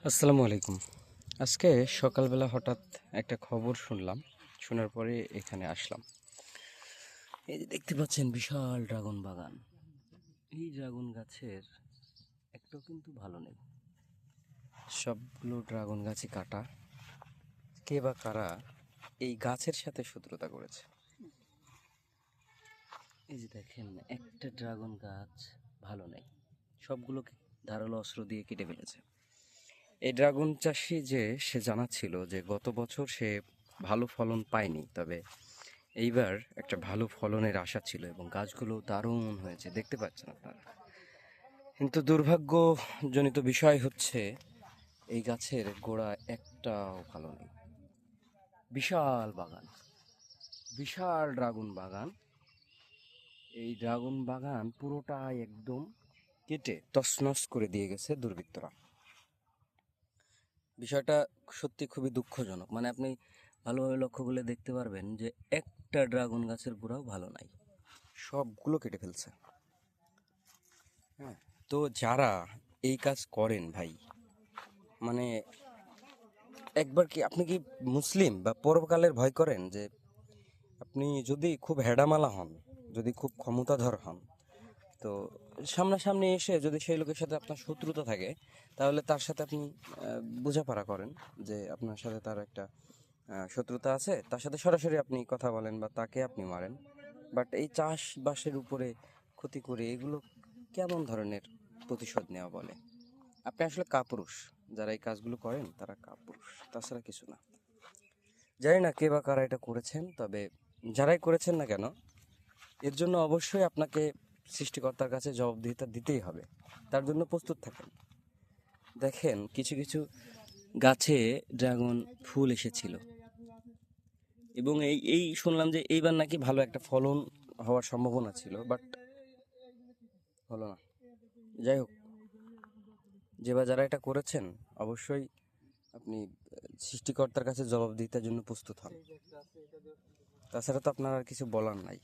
আসসালামু আলাইকুম। আজকে সকালবেলা হঠাৎ একটা খবর শুনলাম, শোনার পরে এখানে আসলাম। এই যে দেখতে পাচ্ছেন বিশাল ড্রাগন বাগান। এই ড্রাগন গাছের একটাও কিন্তু ভালো নেই, সবগুলো ড্রাগন গাছই কাটা। কে বা কারা এই গাছের সাথে শত্রুতা করেছে। এই যে দেখেন একটা ড্রাগন গাছ ভালো নেই, সবগুলোকে ধারালো অস্ত্র দিয়ে কেটে ফেলেছে। এই ড্রাগন চাষি সে জানাচ্ছিল যে গত বছর সে ভালো ফলন পায়নি, তবে এইবার একটা ভালো ফলনের আশা ছিল এবং গাছগুলো দারুণ হয়েছে, দেখতে পাচ্ছেন আপনারা। কিন্তু দুর্ভাগ্যজনিত বিষয় হচ্ছে এই গাছের গোড়া একটাও ভালো নেই। বিশাল বাগান, বিশাল ড্রাগন বাগান। এই ড্রাগন বাগান পুরোটাই একদম কেটে তছনছ করে দিয়ে গেছে দুর্বৃত্তরা। বিষয়টা সত্যি খুবই দুঃখজনক। মানে আপনি ভালোভাবে লক্ষ্য করলে দেখতে পারবেন যে একটা ড্রাগন গাছের গোড়াও ভালো নাই, সবগুলো কেটে ফেলছে। হ্যাঁ, তো যারা এই কাজ করেন ভাই, মানে একবার কি আপনি কি মুসলিম বা পরকালের ভয় করেন? যে আপনি যদি খুব হেডামালা হন, যদি খুব ক্ষমতাধর হন, তো সামনাসামনি এসে যদি সেই লোকের সাথে আপনার শত্রুতা থাকে, তাহলে তার সাথে আপনি বোঝাপড়া করেন যে আপনার সাথে তার একটা শত্রুতা আছে, তার সাথে সরাসরি আপনি কথা বলেন বা তাকে আপনি মারেন। বাট এই চাষবাসের উপরে ক্ষতি করে এগুলো কেমন ধরনের প্রতিশোধ নেওয়া বলে? আপনি আসলে কাপুরুষ, যারা এই কাজগুলো করেন তারা কাপুরুষ, তাছাড়া কিছু না। জানি না কে বা কারা এটা করেছেন, তবে যারাই করেছেন না কেন, এর জন্য অবশ্যই আপনাকে সৃষ্টিকর্তার কাছে জবাবদিহিতা দিতেই হবে। তার জন্য প্রস্তুত থাকেন। দেখেন কিছু কিছু গাছে ড্রাগন ফুল এসেছিল এবং এই এই শুনলাম যে এইবার নাকি ভালো একটা ফলন হওয়ার সম্ভাবনা ছিল, বাট হলো না। যাই হোক, যারা এটা করেছেন অবশ্যই আপনি সৃষ্টিকর্তার কাছে জবাবদিহিতার জন্য প্রস্তুত হন। তাছাড়া তো আপনার আর কিছু বলার নাই।